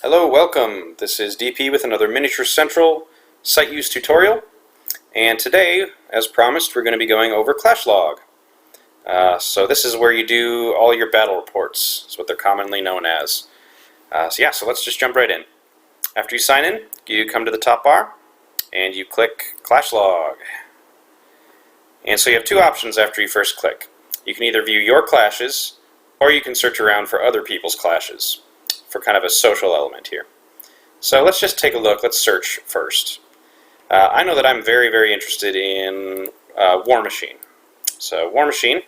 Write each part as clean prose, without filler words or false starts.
Hello, welcome. This is DP with another Miniature Central site use tutorial, and today, as promised, we're going to be going over ClashLog. So this is where you do all your battle reports. That's what they're commonly known as. So let's just jump right in. After you sign in, you come to the top bar and you click ClashLog. And so you have two options after you first click. You can either view your clashes, or you can search around for other people's clashes, for kind of a social element here. So let's just take a look. Let's search first. I know that I'm very, very interested in War Machine. So War Machine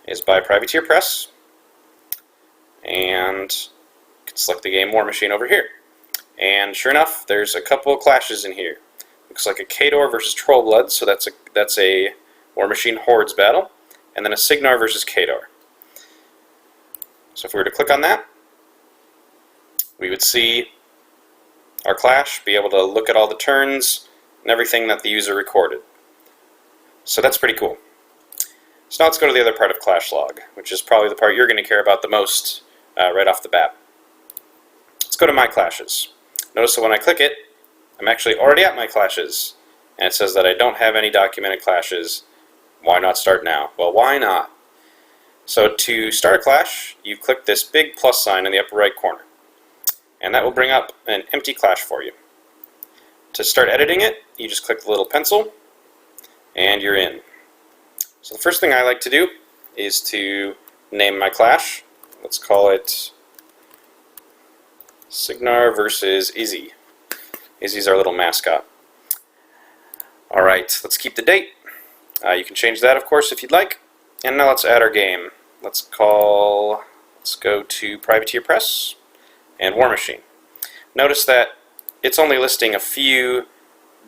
is by Privateer Press, and you can select the game War Machine over here. And sure enough, there's a couple of clashes in here. Looks like a Khador versus Trollblood, so that's a War Machine Hordes battle, and then a Cygnar versus Khador. So if we were to click on that, we would see our clash, be able to look at all the turns and everything that the user recorded. So that's pretty cool. So now let's go to the other part of ClashLog, which is probably the part you're going to care about the most right off the bat. Let's go to My Clashes. Notice that when I click it, I'm actually already at my clashes, and it says that I don't have any documented clashes. Why not start now? Well, why not? So to start a clash, you click this big plus sign in the upper right corner, and that will bring up an empty clash for you. To start editing it, you just click the little pencil, and you're in. So the first thing I like to do is to name my clash. Let's call it Cygnar versus Izzy. Izzy's our little mascot. Alright, let's keep the date. You can change that, of course, if you'd like. And now let's add our game. Let's go to Privateer Press and War Machine. Notice that it's only listing a few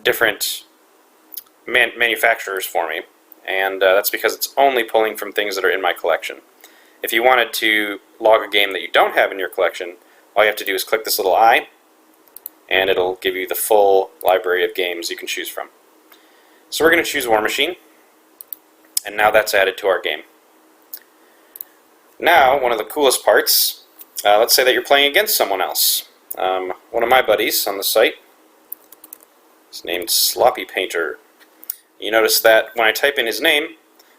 different manufacturers for me, and that's because it's only pulling from things that are in my collection. If you wanted to log a game that you don't have in your collection, all you have to do is click this little eye, and it'll give you the full library of games you can choose from. So we're going to choose War Machine, and now that's added to our game. Now, one of the coolest parts, let's say that you're playing against someone else. One of my buddies on the site is named Sloppy Painter. You notice that when I type in his name,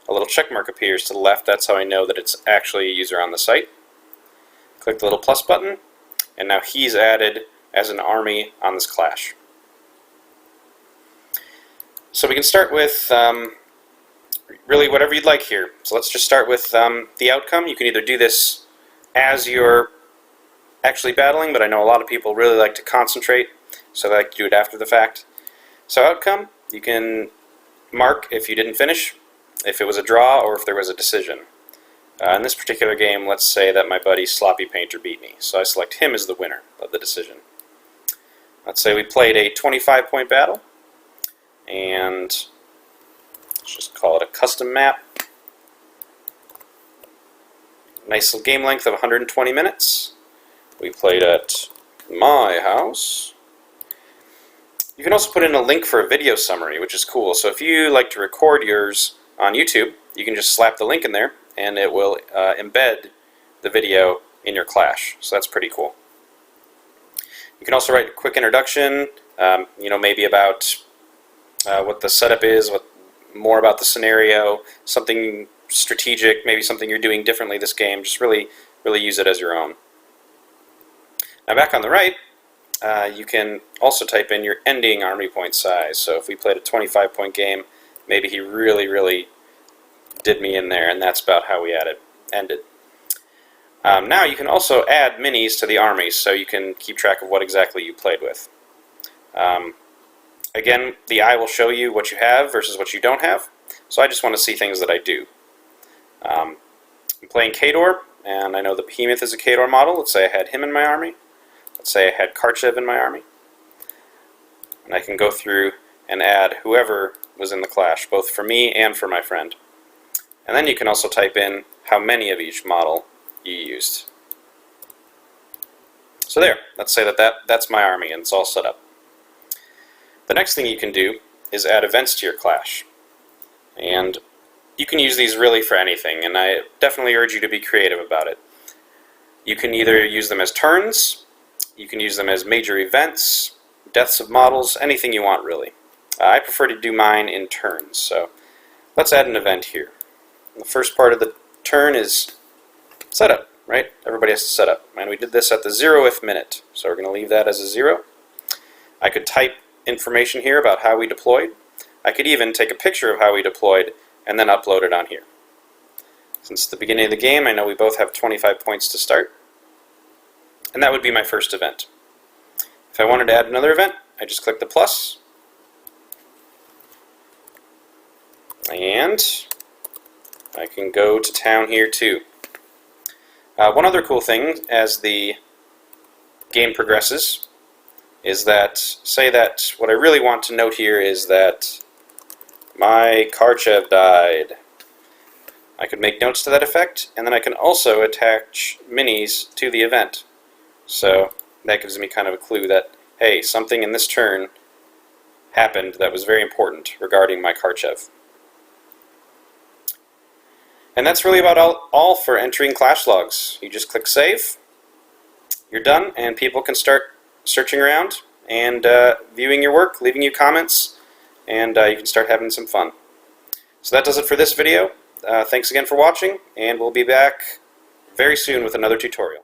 a little check mark appears to the left. That's how I know that it's actually a user on the site. Click the little plus button, and now he's added as an army on this clash. So we can start with really whatever you'd like here. So let's just start with the outcome. You can either do this as you're actually battling, but I know a lot of people really like to concentrate, so they like to do it after the fact. So outcome, you can mark if you didn't finish, if it was a draw, or if there was a decision. In this particular game, let's say that my buddy Sloppy Painter beat me, so I select him as the winner of the decision. Let's say we played a 25-point battle, and let's just call it a custom map. Nice little game length of 120 minutes. We played at my house. You can also put in a link for a video summary, which is cool. So if you like to record yours on YouTube, you can just slap the link in there, and it will embed the video in your clash. So that's pretty cool. You can also write a quick introduction, maybe about what the setup is, more about the scenario, something strategic, maybe something you're doing differently this game. Just really use it as your own. Now back on the right, you can also type in your ending army point size. So if we played a 25-point game, maybe he really did me in there, and that's about how we ended. Now you can also add minis to the army, so you can keep track of what exactly you played with. Again, the eye will show you what you have versus what you don't have, so I just want to see things that I do. I'm playing Khador, and I know the Behemoth is a Khador model. Let's say I had him in my army. Let's say I had Karchev in my army. And I can go through and add whoever was in the clash, both for me and for my friend. And then you can also type in how many of each model you used. So there, let's say that's my army and it's all set up. The next thing you can do is add events to your clash. And you can use these really for anything, and I definitely urge you to be creative about it. You can either use them as turns, You can use them as major events, deaths of models, anything you want really. I prefer to do mine in turns, so let's add an event here. The first part of the turn is setup, right? Everybody has to set up. And we did this at the 0th minute, so we're going to leave that as a 0. I could type information here about how we deployed. I could even take a picture of how we deployed and then upload it on here. Since the beginning of the game, I know we both have 25 points to start. And that would be my first event. If I wanted to add another event, I just click the plus. And I can go to town here too. One other cool thing as the game progresses is that, say that what I really want to note here is that my Karchev died. I could make notes to that effect, and then I can also attach minis to the event. So that gives me kind of a clue that, hey, something in this turn happened that was very important regarding my Karchev. And that's really about all for entering ClashLogs. You just click save, you're done, and people can start searching around and viewing your work, leaving you comments, and you can start having some fun. So that does it for this video. Thanks again for watching, and we'll be back very soon with another tutorial.